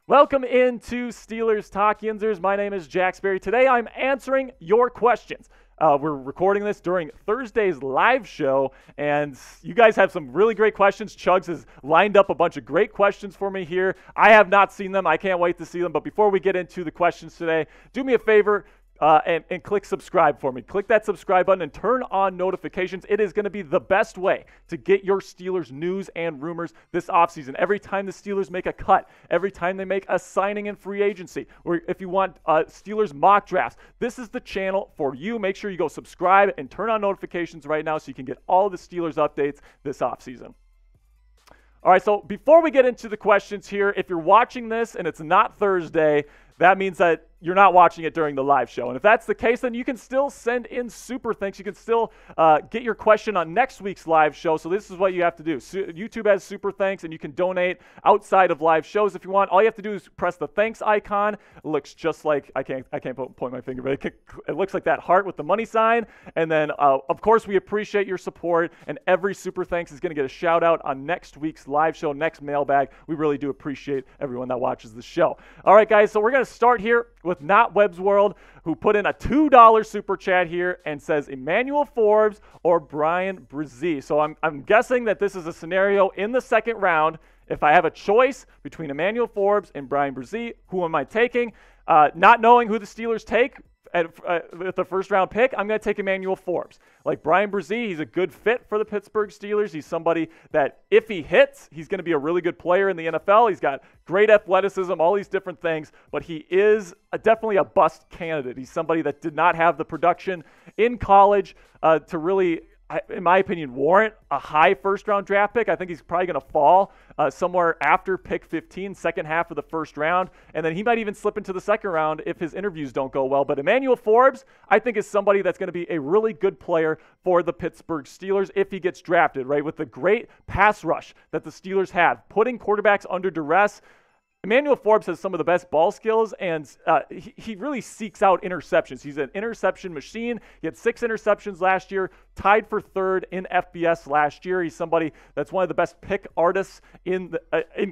Welcome into Steelers Talk Yinzers. My name is Jack Sperry. Today I'm answering your questions. We're recording this during Thursday's live show, and you guys have some really great questions. Chugs has lined up a bunch of great questions for me here. I have not seen them. I can't wait to see them. But before we get into the questions today, do me a favor. And click subscribe for me. Click that subscribe button and turn on notifications. It is going to be the best way to get your Steelers news and rumors this offseason. Every time the Steelers make a cut, every time they make a signing in free agency, or if you want Steelers mock drafts, this is the channel for you. Make sure you go subscribe and turn on notifications right now so you can get all of the Steelers updates this offseason. All right, so before we get into the questions here, if you're watching this and it's not Thursday, that means that you're not watching it during the live show. And if that's the case, then you can still send in super thanks. You can still get your question on next week's live show. So this is what you have to do. YouTube has super thanks, and you can donate outside of live shows if you want. All you have to do is press the thanks icon. It looks just like, I can't point my finger, but it looks like that heart with the money sign. And then, of course, we appreciate your support, and every super thanks is going to get a shout out on next week's live show, next mailbag. We really do appreciate everyone that watches the show. All right, guys, so we're going to start here with Not Webb's World, who put in a $2 super chat here and says Emmanuel Forbes or Bryan Bresee. So I'm guessing that this is a scenario in the second round. If I have a choice between Emmanuel Forbes and Bryan Bresee, who am I taking? Not knowing who the Steelers take with the first round pick, I'm going to take Emmanuel Forbes. Like Bryan Bresee, he's a good fit for the Pittsburgh Steelers. He's somebody that if he hits, he's going to be a really good player in the NFL. He's got great athleticism, all these different things, but he is definitely a bust candidate. He's somebody that did not have the production in college to really, in my opinion, warrant a high first-round draft pick. I think he's probably going to fall somewhere after pick 15, second half of the first round, and then he might even slip into the second round if his interviews don't go well. But Emmanuel Forbes, I think, is somebody that's going to be a really good player for the Pittsburgh Steelers if he gets drafted, right? With the great pass rush that the Steelers have, putting quarterbacks under duress. Emmanuel Forbes has some of the best ball skills, and he really seeks out interceptions. He's an interception machine. He had 6 interceptions last year, tied for third in FBS last year. He's somebody that's one of the best pick artists in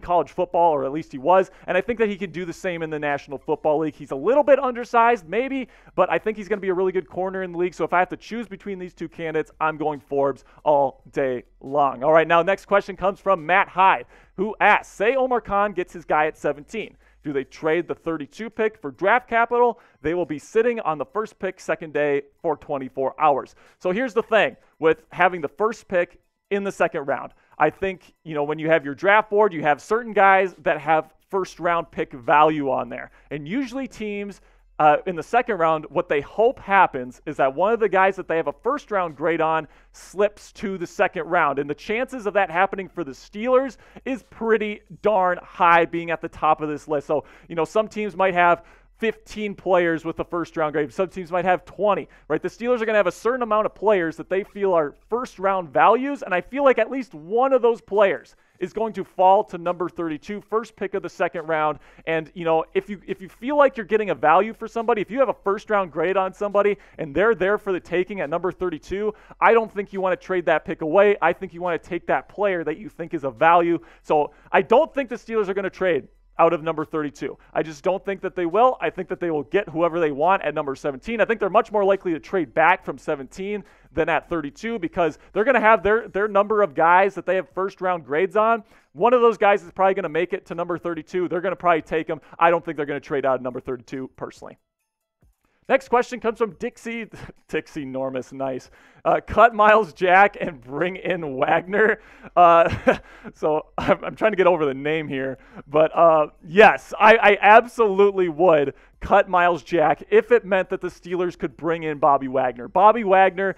college football, or at least he was, and I think that he can do the same in the National Football League. He's a little bit undersized, maybe, but I think he's going to be a really good corner in the league, so if I have to choose between these two candidates, I'm going Forbes all day long. All right, now next question comes from Matt Hyde, who asks, say Omar Khan gets his guy at 17. Do they trade the 32 pick for draft capital? They will be sitting on the first pick second day for 24 hours. So here's the thing with having the first pick in the second round. I think, when you have your draft board, you have certain guys that have first round pick value on there. And usually teams in the second round, what they hope happens is that one of the guys that they have a first round grade on slips to the second round. And the chances of that happening for the Steelers is pretty darn high, being at the top of this list. So, some teams might have 15 players with the first round grade. Some teams might have 20, right? The Steelers are going to have a certain amount of players that they feel are first round values. And I feel like at least one of those players is going to fall to number 32, first pick of the second round. And, if you feel like you're getting a value for somebody, if you have a first round grade on somebody and they're there for the taking at number 32, I don't think you want to trade that pick away. I think you want to take that player that you think is a value. So I don't think the Steelers are going to trade out of number 32. I just don't think that they will. I think that they will get whoever they want at number 17. I think they're much more likely to trade back from 17 than at 32 because they're going to have their number of guys that they have first round grades on. One of those guys is probably going to make it to number 32. They're going to probably take him. I don't think they're going to trade out of number 32 personally. Next question comes from Dixie Normus, nice. Cut Myles Jack and bring in Wagner. So I'm trying to get over the name here. But yes, I absolutely would cut Myles Jack if it meant that the Steelers could bring in Bobby Wagner. Bobby Wagner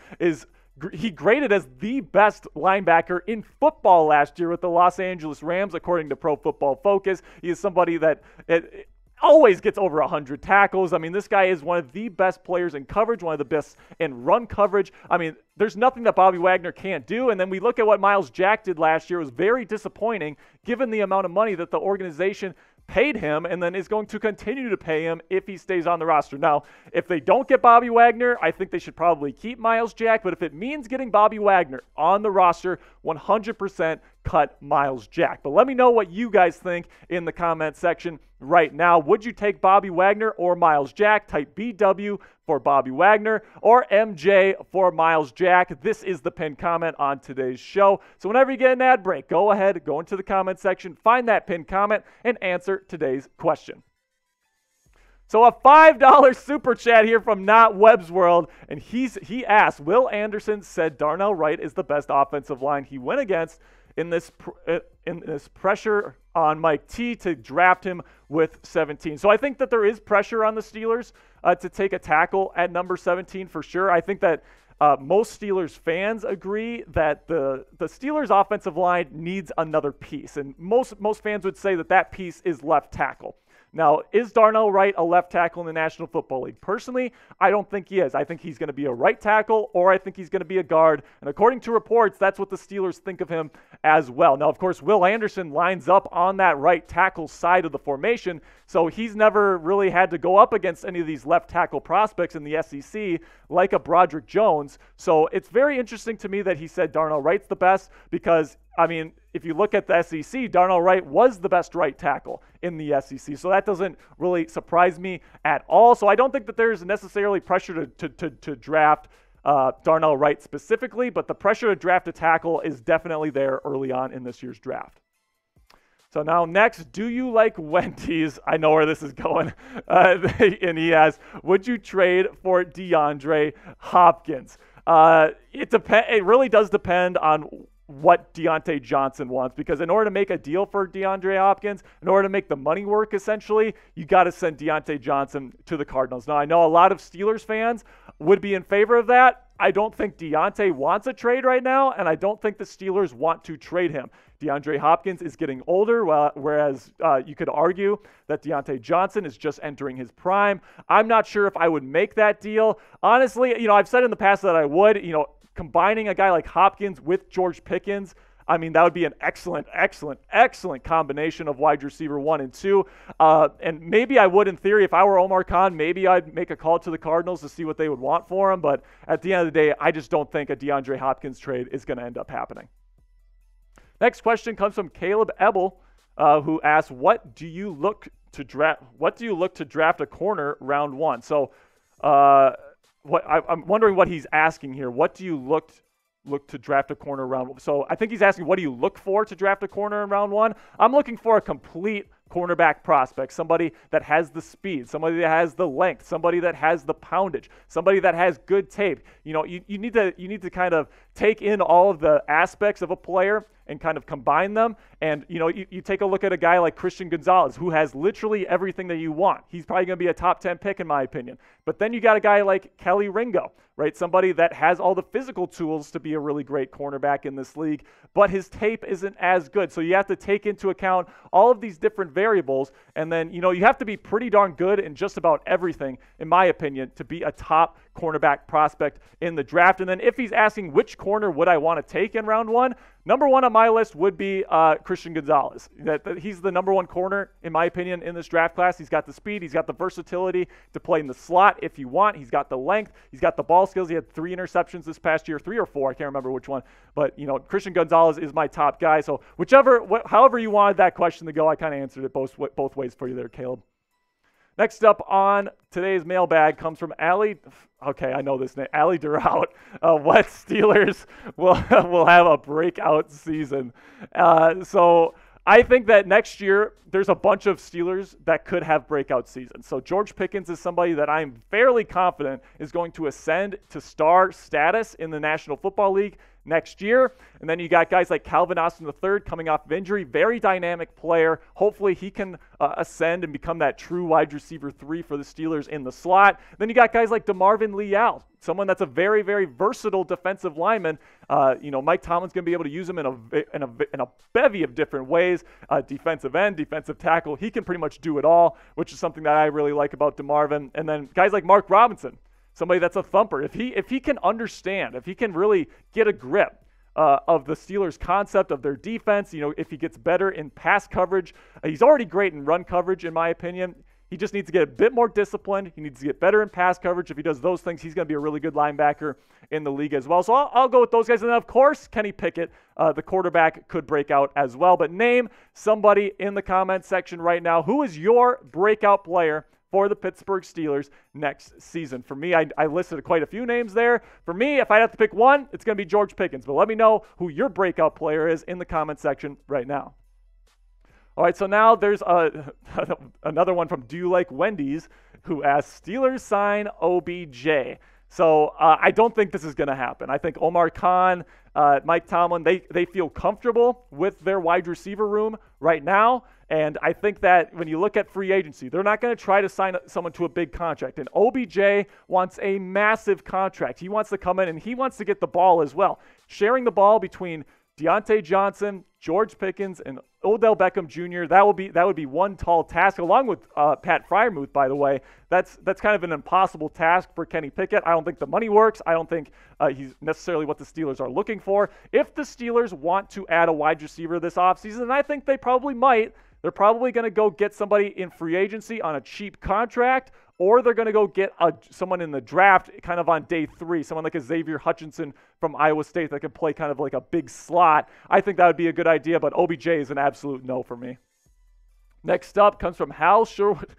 he graded as the best linebacker in football last year with the Los Angeles Rams, according to Pro Football Focus. He is somebody that always gets over 100 tackles. I mean, this guy is one of the best players in coverage, one of the best in run coverage. I mean, there's nothing that Bobby Wagner can't do. And then we look at what Myles Jack did last year. It was very disappointing given the amount of money that the organization paid him and then is going to continue to pay him if he stays on the roster. Now, if they don't get Bobby Wagner, I think they should probably keep Myles Jack. But if it means getting Bobby Wagner on the roster, 100% cut Myles Jack. But let me know what you guys think in the comment section right now. Would you take Bobby Wagner or Myles Jack? Type BW for Bobby Wagner or MJ for Myles Jack. This is the pinned comment on today's show. So whenever you get an ad break, go ahead, go into the comment section, find that pinned comment, and answer today's question. So a $5 super chat here from Not Webb's World, and he asked, Will Anderson said Darnell Wright is the best offensive line he went against in this pressure on Mike T to draft him with 17. So I think that there is pressure on the Steelers to take a tackle at number 17 for sure. I think that most Steelers fans agree that the Steelers offensive line needs another piece, and most fans would say that piece is left tackle. Now, is Darnell Wright a left tackle in the National Football League? Personally, I don't think he is. I think he's going to be a right tackle, or I think he's going to be a guard. And according to reports, that's what the Steelers think of him as well. Now, of course, Will Anderson lines up on that right tackle side of the formation, so he's never really had to go up against any of these left tackle prospects in the SEC like a Broderick Jones. So it's very interesting to me that he said Darnell Wright's the best because, I mean, if you look at the SEC, Darnell Wright was the best right tackle in the SEC. So that doesn't really surprise me at all. So I don't think that there's necessarily pressure to draft Darnell Wright specifically, but the pressure to draft a tackle is definitely there early on in this year's draft. So now next, do you like Wendy's? I know where this is going. And he asks, would you trade for DeAndre Hopkins? It really does depend on what Deontay Johnson wants, because in order to make a deal for DeAndre Hopkins, in order to make the money work, essentially, you got to send Deontay Johnson to the Cardinals. Now, I know a lot of Steelers fans would be in favor of that. I don't think Deontay wants a trade right now, and I don't think the Steelers want to trade him. DeAndre Hopkins is getting older, whereas you could argue that Deontay Johnson is just entering his prime. I'm not sure if I would make that deal. Honestly, I've said in the past that I would. Combining a guy like Hopkins with George Pickens, I mean, that would be an excellent combination of wide receiver 1 and 2. And maybe I would, in theory, if I were Omar Khan, maybe I'd make a call to the Cardinals to see what they would want for him. But at the end of the day, I just don't think a DeAndre Hopkins trade is going to end up happening. Next question comes from Caleb Ebel, who asks, "What do you look to draft a corner round 1?" So, I'm wondering what he's asking here. What do you look to draft a corner round? So I think he's asking, what do you look for to draft a corner in round 1? I'm looking for a complete cornerback prospect, somebody that has the speed, somebody that has the length, somebody that has the poundage, somebody that has good tape. You need to kind of take in all of the aspects of a player and kind of combine them. And, you take a look at a guy like Christian Gonzalez, who has literally everything that you want. He's probably going to be a top 10 pick in my opinion. But then you got a guy like Kelly Ringo, right? Somebody that has all the physical tools to be a really great cornerback in this league, but his tape isn't as good. So you have to take into account all of these different variables. And then, you have to be pretty darn good in just about everything, in my opinion, to be a top cornerback prospect in the draft. And then if he's asking which corner would I want to take in round 1, number 1 on my list would be Christian Gonzalez. That he's the number 1 corner, in my opinion, in this draft class. He's got the speed. He's got the versatility to play in the slot if you want. He's got the length. He's got the ball skills. He had 3 interceptions this past year, 3 or 4. I can't remember which one. But, Christian Gonzalez is my top guy. So however you wanted that question to go, I kind of answered it both ways for you there, Caleb. Next up on today's mailbag comes from Allie. Okay, I know this name. Allie Durout. What Steelers will have a breakout season? So I think that next year there's a bunch of Steelers that could have breakout seasons. So George Pickens is somebody that I'm fairly confident is going to ascend to star status in the National Football League next year. And then you got guys like Calvin Austin III coming off of injury, very dynamic player. Hopefully he can ascend and become that true wide receiver 3 for the Steelers in the slot. Then you got guys like DeMarvin Leal, someone that's a very, very versatile defensive lineman. Mike Tomlin's going to be able to use him in a bevy of different ways. Defensive end, defensive tackle. He can pretty much do it all, which is something that I really like about DeMarvin. And then guys like Mark Robinson, somebody that's a thumper. If he can understand, if he can really get a grip of the Steelers' concept of their defense, if he gets better in pass coverage, he's already great in run coverage, in my opinion. He just needs to get a bit more disciplined. He needs to get better in pass coverage. If he does those things, he's going to be a really good linebacker in the league as well. So I'll go with those guys. And then, of course, Kenny Pickett, the quarterback, could break out as well. But name somebody in the comments section right now. Who is your breakout player for the Pittsburgh Steelers next season? For me, I listed quite a few names there. For me, if I have to pick one, it's going to be George Pickens. But let me know who your breakout player is in the comment section right now. All right, so now there's another one from Do You Like Wendy's, who asks, Steelers sign OBJ. So I don't think this is going to happen. I think Omar Khan, Mike Tomlin, they feel comfortable with their wide receiver room right now. And I think that when you look at free agency, they're not going to try to sign someone to a big contract. And OBJ wants a massive contract. He wants to come in and he wants to get the ball as well. Sharing the ball between Deontay Johnson, George Pickens, and Odell Beckham Jr., that would be one tall task, along with Pat Freiermuth, by the way. That's kind of an impossible task for Kenny Pickett. I don't think the money works. I don't think he's necessarily what the Steelers are looking for. If the Steelers want to add a wide receiver this offseason, and I think they probably might, they're probably going to go get somebody in free agency on a cheap contract, or they're going to go get someone in the draft kind of on day 3, someone like a Xavier Hutchinson from Iowa State that can play kind of like a big slot. I think that would be a good idea, but OBJ is an absolute no for me. Next up comes from Hal Sherwood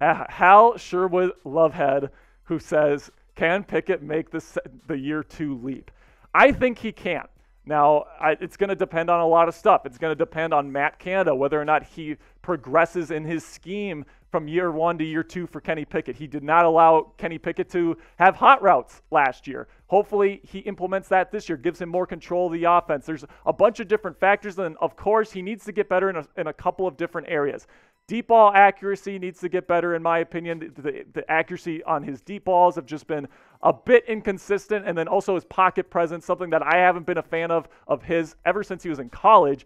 Lovehead, who says, can Pickett make the year 2 leap? I think he can. Now, it's going to depend on a lot of stuff. It's going to depend on Matt Canada, whether or not he progresses in his scheme from year 1 to year 2 for Kenny Pickett. He did not allow Kenny Pickett to have hot routes last year. Hopefully, he implements that this year, gives him more control of the offense. There's a bunch of different factors, and of course, he needs to get better in a couple of different areas. Deep ball accuracy needs to get better, in my opinion. The accuracy on his deep balls have just been a bit inconsistent, and then also his pocket presence, something that I haven't been a fan of his ever since he was in college.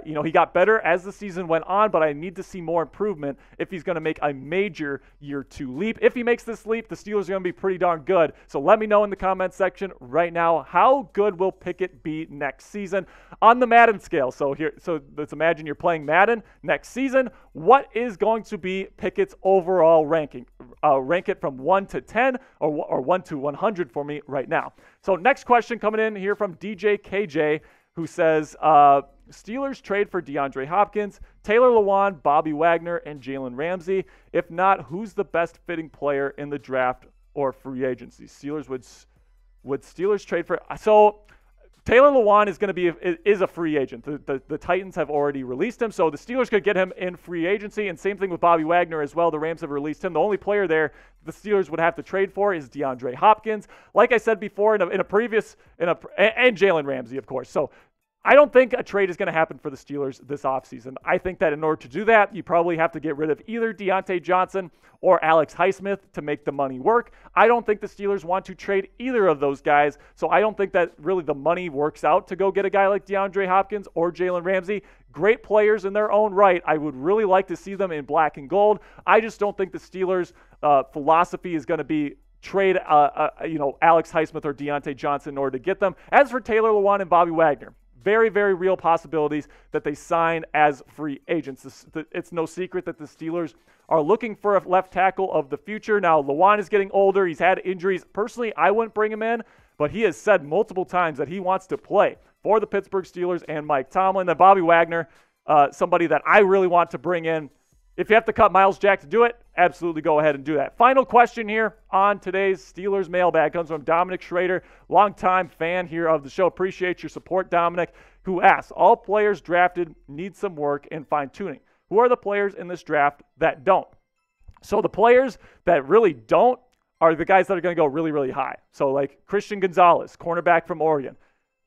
He got better as the season went on, but I need to see more improvement if he's going to make a major year 2 leap. If he makes this leap, the Steelers are going to be pretty darn good. So let me know in the comments section right now, how good will Pickett be next season on the Madden scale? So let's imagine you're playing Madden next season. What is going to be Pickett's overall ranking? Rank it from 1 to 10 or 1 to 100 for me right now. So next question coming in here from DJ KJ, who says, Steelers trade for DeAndre Hopkins, Taylor Lewan, Bobby Wagner, and Jalen Ramsey. If not, who's the best fitting player in the draft or free agency? Steelers would Steelers trade for? So Taylor Lewan is a free agent. The Titans have already released him, so the Steelers could get him in free agency, and same thing with Bobby Wagner as well. The Rams have released him. The only player there the Steelers would have to trade for is DeAndre Hopkins. Like I said before, and Jalen Ramsey, of course. So I don't think a trade is going to happen for the Steelers this offseason. I think that in order to do that, you probably have to get rid of either Deontay Johnson or Alex Highsmith to make the money work. I don't think the Steelers want to trade either of those guys, so I don't think that really the money works out to go get a guy like DeAndre Hopkins or Jalen Ramsey. Great players in their own right. I would really like to see them in black and gold. I just don't think the Steelers' philosophy is going to be trade Alex Highsmith or Deontay Johnson in order to get them. As for Taylor Lewan and Bobby Wagner, very, very real possibilities that they sign as free agents. It's no secret that the Steelers are looking for a left tackle of the future. Now, Lewan is getting older. He's had injuries. Personally, I wouldn't bring him in, but he has said multiple times that he wants to play for the Pittsburgh Steelers and Mike Tomlin. Then Bobby Wagner, somebody that I really want to bring in. If you have to cut Myles Jack to do it, absolutely go ahead and do that. Final question here on today's Steelers Mailbag comes from Dominic Schrader, longtime fan here of the show. Appreciate your support, Dominic, who asks, all players drafted need some work and fine-tuning. Who are the players in this draft that don't? So the players that really don't are the guys that are going to go really, really high. So like Christian Gonzalez, cornerback from Oregon.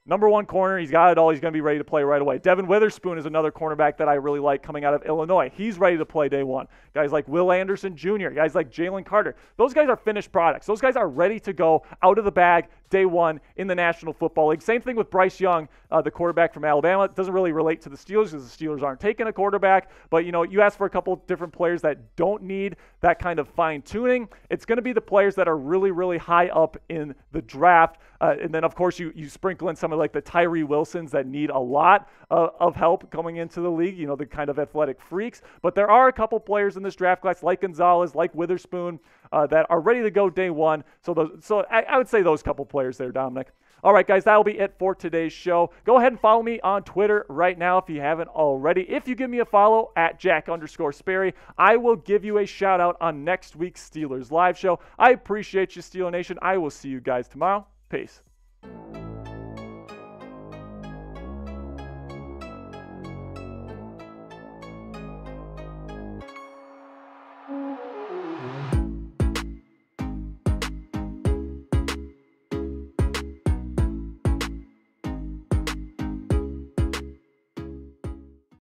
Number 1 corner, he's got it all. He's going to be ready to play right away. Devin Witherspoon is another cornerback that I really like coming out of Illinois. He's ready to play day 1. Guys like Will Anderson Jr., guys like Jalen Carter. Those guys are finished products. Those guys are ready to go out of the bag day 1 in the National Football League. Same thing with Bryce Young, the quarterback from Alabama. It doesn't really relate to the Steelers because the Steelers aren't taking a quarterback. But, you ask for a couple different players that don't need that kind of fine-tuning. It's going to be the players that are really, really high up in the draft. And then, of course, you sprinkle in some of like the Tyree Wilsons that need a lot of help coming into the league, you know, the kind of athletic freaks. But there are a couple players in this draft class like Gonzalez, like Witherspoon, that are ready to go day one. So I would say those couple players there, Dominic. All right, guys, that'll be it for today's show. Go ahead and follow me on Twitter right now if you haven't already. If you give me a follow at Jack_Sperry, I will give you a shout out on next week's Steelers Live show. I appreciate you, Steeler Nation. I will see you guys tomorrow. Peace.